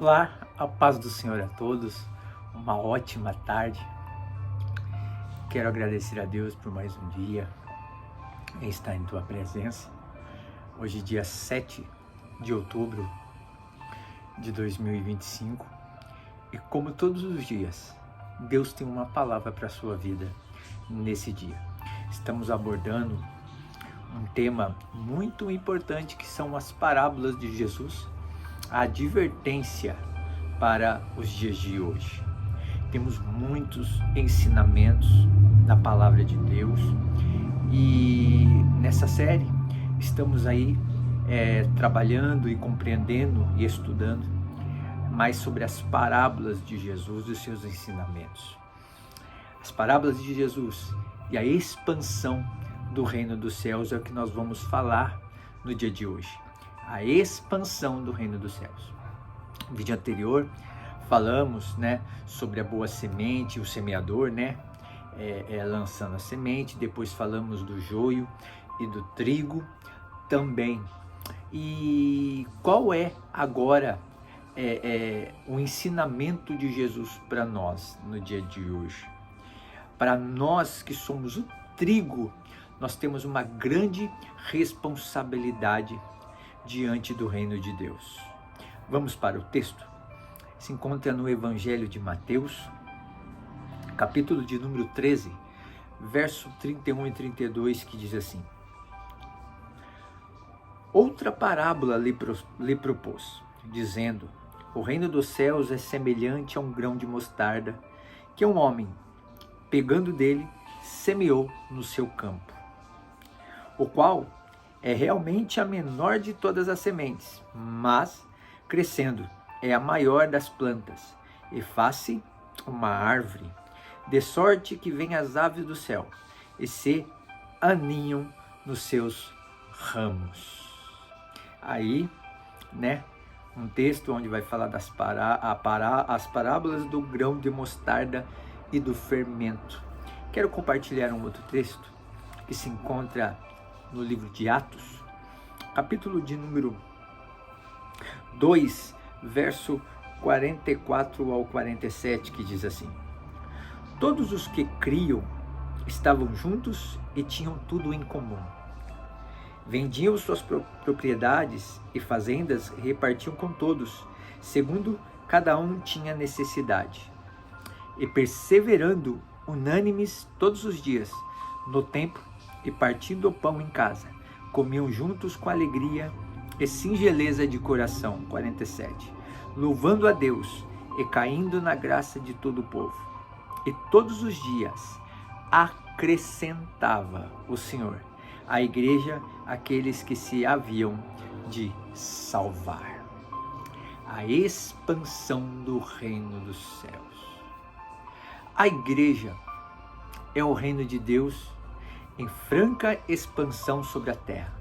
Olá, a paz do Senhor a todos, uma ótima tarde. Quero agradecer a Deus por mais um dia em estar em Tua presença. Hoje, dia 7 de outubro de 2025, e como todos os dias, Deus tem uma palavra para a sua vida nesse dia. Estamos abordando um tema muito importante, que são as parábolas de Jesus, a advertência para os dias de hoje. Temos muitos ensinamentos da palavra de Deus, e nessa série estamos aí trabalhando e compreendendo e estudando mais sobre as parábolas de Jesus e os seus ensinamentos. As parábolas de Jesus e a expansão do reino dos céus é o que nós vamos falar no dia de hoje. A expansão do reino dos céus. No vídeo anterior falamos, sobre a boa semente, o semeador, lançando a semente. Depois falamos do joio e do trigo também. E qual é agora o ensinamento de Jesus para nós no dia de hoje? Para nós que somos o trigo, nós temos uma grande responsabilidade diante do reino de Deus. Vamos para o texto. Se encontra no Evangelho de Mateus, capítulo de número 13, verso 31 e 32, que diz assim: Outra parábola lhe propôs, dizendo: O reino dos céus é semelhante a um grão de mostarda, que um homem, pegando dele, semeou no seu campo, o qual é realmente a menor de todas as sementes, mas, crescendo, é a maior das plantas, e faz-se uma árvore, de sorte que vêm as aves do céu, e se aninham nos seus ramos. Aí, um texto onde vai falar das as parábolas do grão de mostarda e do fermento. Quero compartilhar um outro texto que se encontra no livro de Atos, capítulo de número 2, verso 44 ao 47, que diz assim: Todos os que criam estavam juntos e tinham tudo em comum. Vendiam suas propriedades e fazendas e repartiam com todos, segundo cada um tinha necessidade. E perseverando unânimes todos os dias no templo, e partindo o pão em casa, comiam juntos com alegria e singeleza de coração. 47. Louvando a Deus e caindo na graça de todo o povo. E todos os dias acrescentava o Senhor à igreja aqueles que se haviam de salvar. A expansão do reino dos céus. A igreja é o reino de Deus em franca expansão sobre a terra,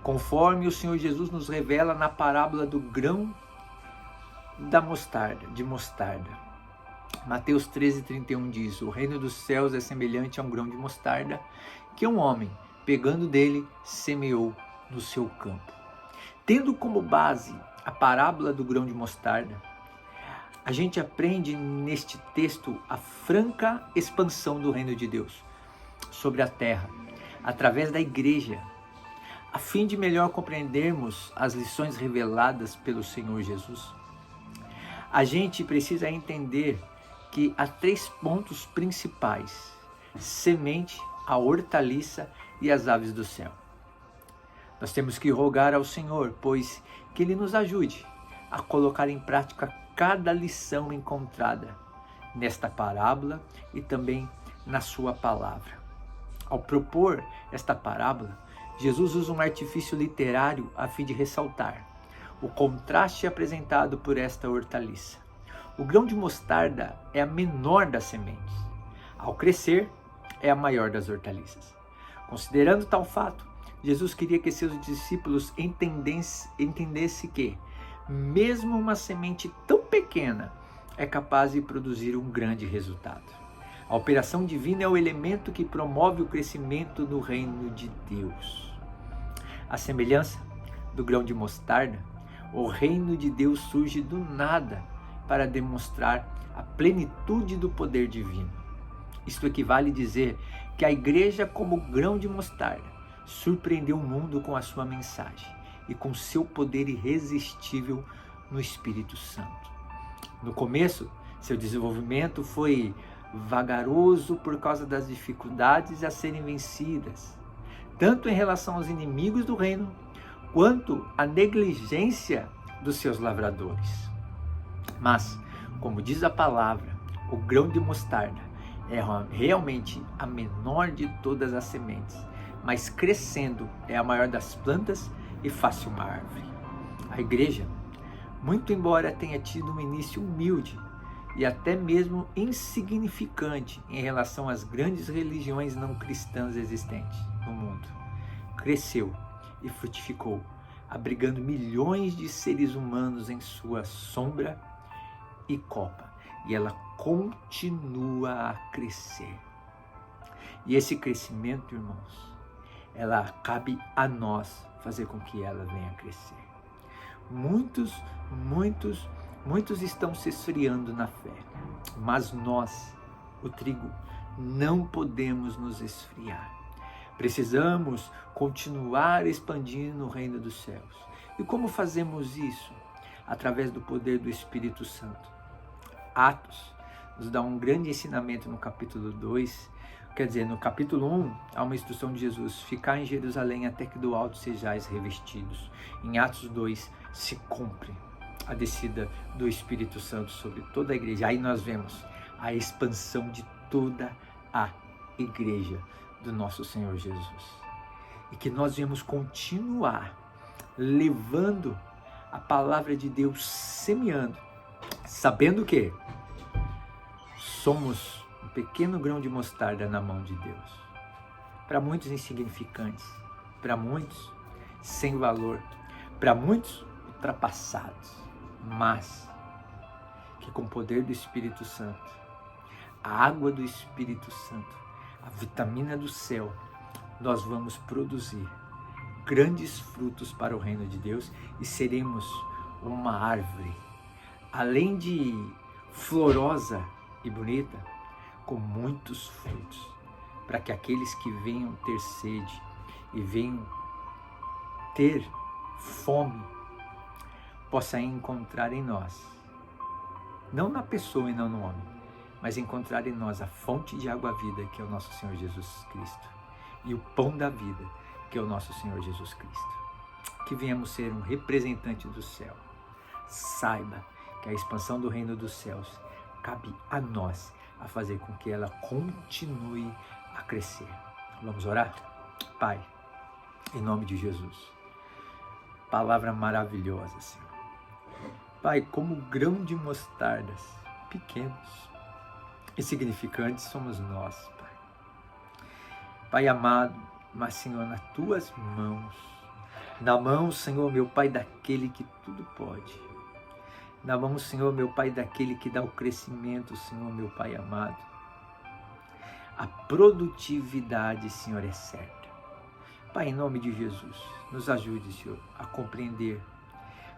conforme o Senhor Jesus nos revela na parábola do grão de mostarda. Mateus 13:31 diz: O reino dos céus é semelhante a um grão de mostarda, que um homem, pegando dele, semeou no seu campo. Tendo como base a parábola do grão de mostarda, a gente aprende neste texto a franca expansão do reino de Deus sobre a terra, através da igreja, a fim de melhor compreendermos as lições reveladas pelo Senhor Jesus. A gente precisa entender que há 3 pontos principais: semente, a hortaliça e as aves do céu. Nós temos que rogar ao Senhor, pois que Ele nos ajude a colocar em prática cada lição encontrada nesta parábola e também na sua palavra. Ao propor esta parábola, Jesus usa um artifício literário a fim de ressaltar o contraste apresentado por esta hortaliça. O grão de mostarda é a menor das sementes. Ao crescer, é a maior das hortaliças. Considerando tal fato, Jesus queria que seus discípulos entendessem que, mesmo uma semente tão pequena, é capaz de produzir um grande resultado. A operação divina é o elemento que promove o crescimento do reino de Deus. A semelhança do grão de mostarda, O reino de Deus surge do nada para demonstrar a plenitude do poder divino. Isto equivale a dizer que a igreja, como grão de mostarda, surpreendeu o mundo com a sua mensagem e com seu poder irresistível no Espírito Santo. No começo, seu desenvolvimento foi vagaroso por causa das dificuldades a serem vencidas, tanto em relação aos inimigos do reino, quanto à negligência dos seus lavradores. Mas, como diz a palavra, o grão de mostarda é realmente a menor de todas as sementes, mas crescendo é a maior das plantas e faz-se uma árvore. A igreja, muito embora tenha tido um início humilde e até mesmo insignificante em relação às grandes religiões não cristãs existentes no mundo, cresceu e frutificou, abrigando milhões de seres humanos em sua sombra e copa, e ela continua a crescer. E esse crescimento, irmãos, cabe a nós fazer com que ela venha a crescer. Muitos estão se esfriando na fé, mas nós, o trigo, não podemos nos esfriar. Precisamos continuar expandindo o reino dos céus. E como fazemos isso? Através do poder do Espírito Santo. Atos nos dá um grande ensinamento no capítulo 2, quer dizer, no capítulo 1, há uma instrução de Jesus: ficar em Jerusalém até que do alto sejais revestidos. Em Atos 2, se cumpre a descida do Espírito Santo sobre toda a igreja. Aí nós vemos a expansão de toda a igreja do nosso Senhor Jesus. E que nós viemos continuar levando a palavra de Deus, semeando, sabendo que somos um pequeno grão de mostarda na mão de Deus. Para muitos insignificantes, para muitos sem valor, para muitos ultrapassados, mas que com o poder do Espírito Santo, a água do Espírito Santo, a vitamina do céu, nós vamos produzir grandes frutos para o reino de Deus e seremos uma árvore, além de florosa e bonita, com muitos frutos, para que aqueles que venham ter sede e venham ter fome, possam encontrar em nós, não na pessoa e não no homem, mas encontrar em nós a fonte de água-vida, que é o nosso Senhor Jesus Cristo, e o pão da vida, que é o nosso Senhor Jesus Cristo. Que venhamos ser um representante do céu. Saiba que a expansão do reino dos céus cabe a nós a fazer com que ela continue a crescer. Vamos orar? Pai, em nome de Jesus, palavra maravilhosa, Senhor. Pai, como grão de mostardas, pequenos, insignificantes somos nós, Pai. Pai amado, mas, Senhor, nas Tuas mãos, na mão, Senhor, meu Pai, daquele que tudo pode, na mão, Senhor, meu Pai, daquele que dá o crescimento, Senhor, meu Pai amado, a produtividade, Senhor, é certa. Pai, em nome de Jesus, nos ajude, Senhor, a compreender,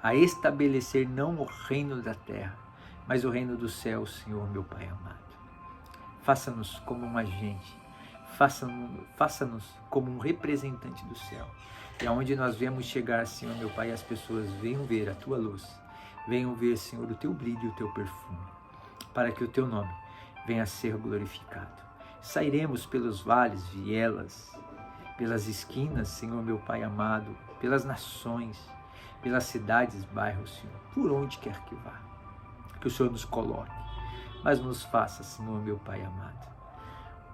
a estabelecer não o reino da terra, mas o reino do céu, Senhor, meu Pai amado. Faça-nos como um agente, faça-nos como um representante do céu. E aonde nós vemos chegar, Senhor, meu Pai, as pessoas venham ver a Tua luz, venham ver, Senhor, o Teu brilho e o Teu perfume, para que o Teu nome venha a ser glorificado. Sairemos pelos vales, vielas, pelas esquinas, Senhor, meu Pai amado, pelas nações, pelas cidades, bairros, Senhor, por onde quer que vá, que o Senhor nos coloque, mas nos faça, Senhor, meu Pai amado,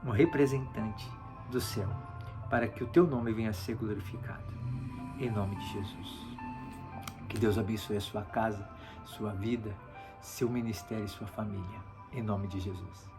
um representante do céu, para que o Teu nome venha a ser glorificado, em nome de Jesus. Que Deus abençoe a sua casa, sua vida, seu ministério e sua família, em nome de Jesus.